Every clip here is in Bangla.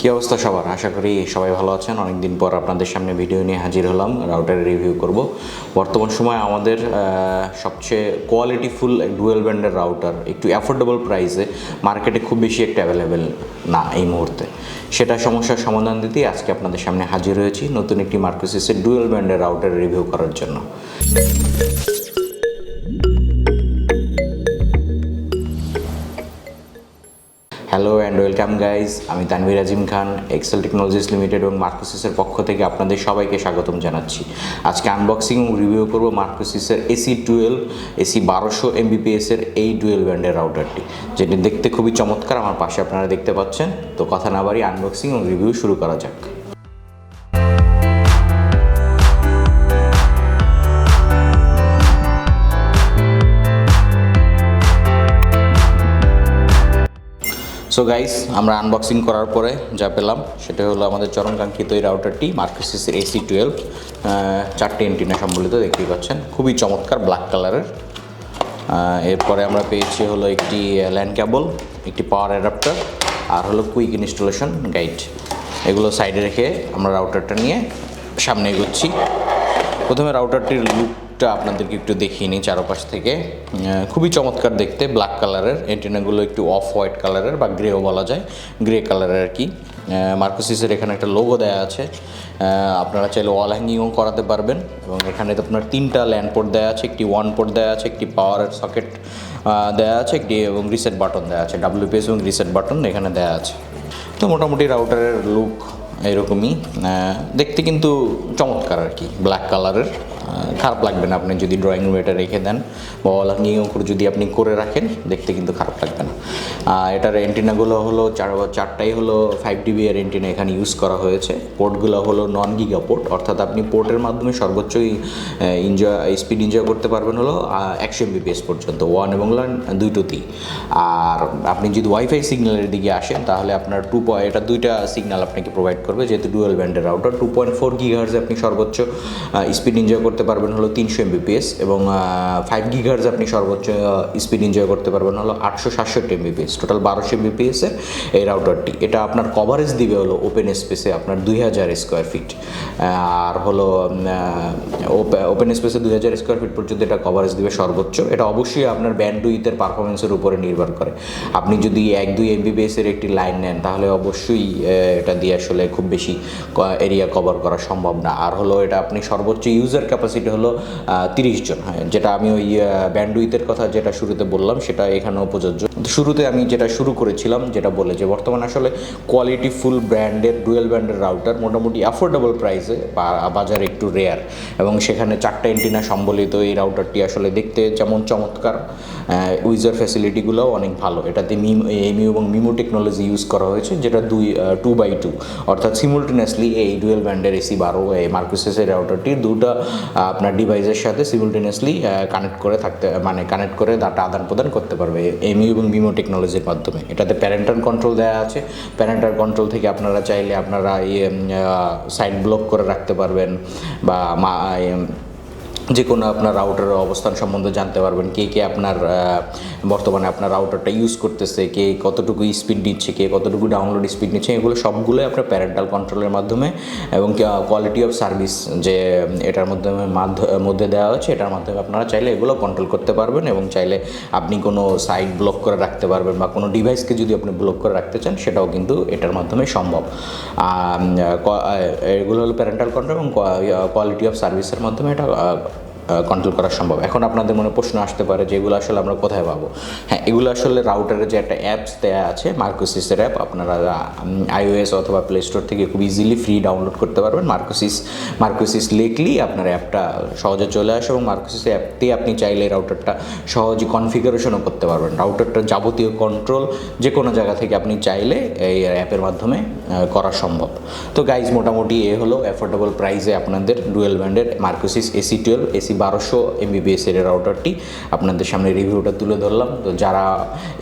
কী অবস্থা সবার? আশা করি সবাই ভালো আছেন। অনেকদিন পর আপনাদের সামনে ভিডিও নিয়ে হাজির হলাম, রাউটারের রিভিউ করব। বর্তমান সময়ে আমাদের সবচেয়ে কোয়ালিটিফুল ডুয়েল ব্যান্ডের রাউটার একটু অ্যাফোর্ডেবল প্রাইসে মার্কেটে খুব বেশি একটা অ্যাভেলেবেল না এই মুহূর্তে। সেটা সমস্যার সমাধান দিতেই আজকে আপনাদের সামনে হাজির হয়েছি নতুন একটি মার্কোসিসের ডুয়েল ব্যান্ডের রাউটার রিভিউ করার জন্য। হ্যালো অ্যান্ড ওয়েলকাম গাইজ, আমি তানভীর আজিম খান, এক্সেল টেকনোলজিস লিমিটেড এবং মার্কোসিসের পক্ষ থেকে আপনাদের সবাইকে স্বাগতম জানাচ্ছি। আজকে আনবক্সিং এবং রিভিউ করব মার্কোসিসের AC12 AC 1200 Mbps-এর এই ডুয়েল ব্যান্ডের রাউটারটি, যেটি দেখতে খুবই চমৎকার। আমার পাশে আপনারা দেখতে পাচ্ছেন। তো কথা না বাড়িয়ে আনবক্সিং এবং রিভিউ শুরু করা যাক। সো গাইস, আমরা আনবক্সিং করার পরে যা পেলাম সেটা হলো আমাদের চরমকাঙ্ক্ষিত এই রাউটারটি, মার্কোসিসের AC12 চারটে এন্টিনা সম্বলিত, দেখতেই পাচ্ছেন, খুবই চমৎকার ব্ল্যাক কালারের। এরপরে আমরা পেয়েছি হলো একটি ল্যান্ড কেবল, একটি পাওয়ার অ্যাডাপ্টার, আর হলো কুইক ইনস্টলেশন গাইড। এগুলো সাইডে রেখে আমরা রাউটারটা নিয়ে সামনে এগোচ্ছি। প্রথমে রাউটারটির লুকটা আপনাদেরকে একটু দেখিয়ে নিই চারপাশ থেকে। খুবই চমৎকার দেখতে, ব্ল্যাক কালারের। এন্টিনাগুলো একটু অফ হোয়াইট কালারের বা গ্রেও বলা যায়, গ্রে কালারের আর কি। মার্কোসিসের এখানে একটা লোগো দেওয়া আছে। আপনারা চাইলে ওয়াল হ্যাঙ্গিংও করাতে পারবেন। এবং এখানে তো আপনার তিনটা ল্যান্ড পোর্ট দেওয়া আছে, একটি ওয়ান পোর্ট দেওয়া আছে, একটি পাওয়ারের সকেট দেওয়া আছে, একটি এবং রিসেট বাটন দেওয়া আছে, WPS এবং রিসেট বাটন এখানে দেওয়া আছে। তো মোটামুটি রাউটারের লুক এরকমই দেখতে, কিন্তু চমৎকার আর কি, ব্ল্যাক কালারের। খারাপ লাগবে না আপনি যদি ড্রয়িং রুমে এটা রেখে দেন বা হ্যাঙ্গিং করে যদি আপনি করে রাখেন, দেখতে কিন্তু খারাপ লাগবে না। এটার এন্টিনাগুলো হলো চারটাই হলো 5dB এর এন্টিনা এখানে ইউজ করা হয়েছে। পোর্টগুলো হলো নন গিগা পোর্ট, অর্থাৎ আপনি পোর্টের মাধ্যমে সর্বোচ্চ স্পিড এনজয় করতে পারবেন হলো 100 Mbps পর্যন্ত, ওয়ান এবং ল্যান দুটোতেই। আর আপনি যদি ওয়াইফাই সিগন্যালের দিকে আসেন তাহলে আপনার এটা দুইটা সিগন্যাল আপনাকে প্রোভাইড করবে, যেহেতু ডুয়েল ব্যান্ডের রাউটার। 2.4 GHz আপনি সর্বোচ্চ স্পিড এনজয় করতে পারবেন হলো 300 Mbps, এবং 5 GHz আপনি সর্বোচ্চ স্পিড এনজয় করতে পারবেন হলো 867 Mbps। টোটাল 1200 Mbps এর এই রাউটারটি। এটা আপনার কভারেজ দিবে হলো ওপেন স্পেসে আপনার 2000 স্কোয়ার ফিট, আর হলো ওপেন স্পেসে 2000 স্কোয়ার ফিট পর্যন্ত এটা কভারেজ দিবে সর্বোচ্চ। এটা অবশ্যই আপনার ব্যান্ডউইথের পারফরমেন্সের উপরে নির্ভর করে। আপনি যদি 1-2 Mbps এর একটি লাইন নেন তাহলে অবশ্যই এটা দিয়ে আসলে খুব বেশি এরিয়া কভার করা সম্ভব না। আর হলো এটা আপনি সর্বোচ্চ ইউজার ক্যাপাসিটি হলো 30 জন, হ্যাঁ, যেটা আমি ওই ব্যান্ডউইথের কথা যেটা শুরুতে বললাম সেটা এখানেও প্রযোজ্য। শুরুতে আমি যেটা শুরু করেছিলাম যেটা বলে যে বর্তমানে আসলে কোয়ালিটি ফুল ব্র্যান্ডের ডুয়েল ব্যান্ডের রাউটার মোটামুটি অ্যাফোর্ডেবল প্রাইসে বাজারে একটু রেয়ার, এবং সেখানে চারটা এন্টিনা সম্বলিত এই রাউটারটি আসলে দেখতে যেমন চমৎকার, ইউজার ফ্যাসিলিটিগুলোও অনেক ভালো। এটাতে এমইউ এবং মিমো টেকনোলজি ইউজ করা হয়েছে, যেটা 2x2, অর্থাৎ সিমুলটেনিয়াসলি এই ডুয়েল ব্যান্ডের AC 12 এই মার্কোসিসের রাউটারটি দুটো আপনার ডিভাইসের সাথে সিমুলটেনিয়াসলি কানেক্ট করে ডাটা আদান প্রদান করতে পারবে এমইউ এবং মিমো টেকনোলজির মাধ্যমে। এটাতে প্যারেন্টাল কন্ট্রোল দেওয়া আছে। প্যারেন্টাল কন্ট্রোল থেকে আপনারা চাইলে আপনারা সাইট ব্লক করে রাখতে পারবেন, বা যে কোনো আপনার রাউটারের অবস্থান সম্বন্ধে জানতে পারবেন, কে আপনার বর্তমানে আপনার রাউটারটা ইউজ করতেছে, কে কতটুকু স্পিড নিচ্ছে, কে কতটুকু ডাউনলোড স্পিড নিচ্ছে, এগুলো সবগুলোই আপনার প্যারেন্টাল কন্ট্রোলের মাধ্যমে এবং কোয়ালিটি অফ সার্ভিস যে এটার মধ্যে দেওয়া হচ্ছে, এটার মাধ্যমে আপনারা চাইলে এগুলো কন্ট্রোল করতে পারবেন। এবং চাইলে আপনি কোনো সাইট ব্লক করে রাখতে পারবেন, বা কোনো ডিভাইসকে যদি আপনি ব্লক করে রাখতে চান সেটাও কিন্তু এটার মাধ্যমে সম্ভব। এগুলো হলো প্যারেন্টাল কন্ট্রোল এবং কোয়ালিটি অফ সার্ভিসের মাধ্যমে এটা কন্ট্রোল করা সম্ভব। এখন আপনাদের মনে প্রশ্ন আসতে পারে যে এগুলো আসলে আমরা কোথায় পাবো? হ্যাঁ, এগুলো আসলে রাউটারে যে একটা অ্যাপস দেওয়া আছে, মার্কোসিসের অ্যাপ, আপনারা iOS অথবা প্লে স্টোর থেকে খুব ইজিলি ফ্রি ডাউনলোড করতে পারবেন। মার্কোসিস লিখলেই আপনার অ্যাপটা সহজে চলে আসে, এবং মার্কোসিস অ্যাপতে আপনি চাইলে রাউটারটা সহজে কনফিগারেশনও করতে পারবেন। রাউটারটার যাবতীয় কন্ট্রোল যে কোনো জায়গা থেকে আপনি চাইলে এই অ্যাপের মাধ্যমে করা সম্ভব। তো গাইজ, মোটামুটি এ হলো অ্যাফোর্ডেবল প্রাইসে আপনাদের ডুয়েল ব্যান্ডের মার্কোসিস AC12 AC 1200 Mbps এর রাউটারটি আপনাদের সামনে রিভিউটা তুলে ধরলাম। তো যারা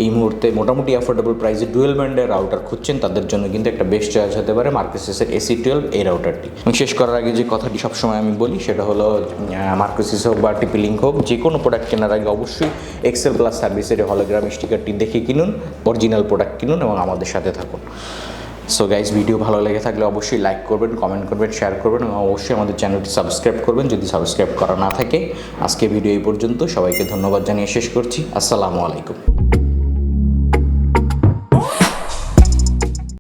এই মুহূর্তে মোটামুটি অ্যাফোর্ডেবল প্রাইসে ডুয়েল ব্যান্ডের রাউটার খুঁজছেন তাদের জন্য কিন্তু একটা বেস্ট চয়েস হতে পারে মার্কোসিসের AC12 এই রাউটারটি। এবং শেষ করার আগে যে কথাটি সবসময় আমি বলি সেটা হলো, মার্কোসিস হোক বা TP Link হোক, যে কোনো প্রোডাক্ট কেনার আগে অবশ্যই এক্সেল প্লাস সার্ভিসের হলোগ্রাম স্টিকারটি দেখে কিনুন, অরিজিনাল প্রোডাক্ট কিনুন এবং আমাদের সাথে থাকুন। সো গাইজ ভিডিও ভালো লেগে থাকলে অবশ্যই লাইক করবেন, কমেন্ট করবেন, শেয়ার করবেন এবং অবশ্যই আমাদের চ্যানেলটি সাবস্ক্রাইব করবেন যদি সাবস্ক্রাইব করা না থাকে। আজকে ভিডিও এই পর্যন্ত, সবাইকে ধন্যবাদ জানিয়ে শেষ করছি। আসসালামু আলাইকুম।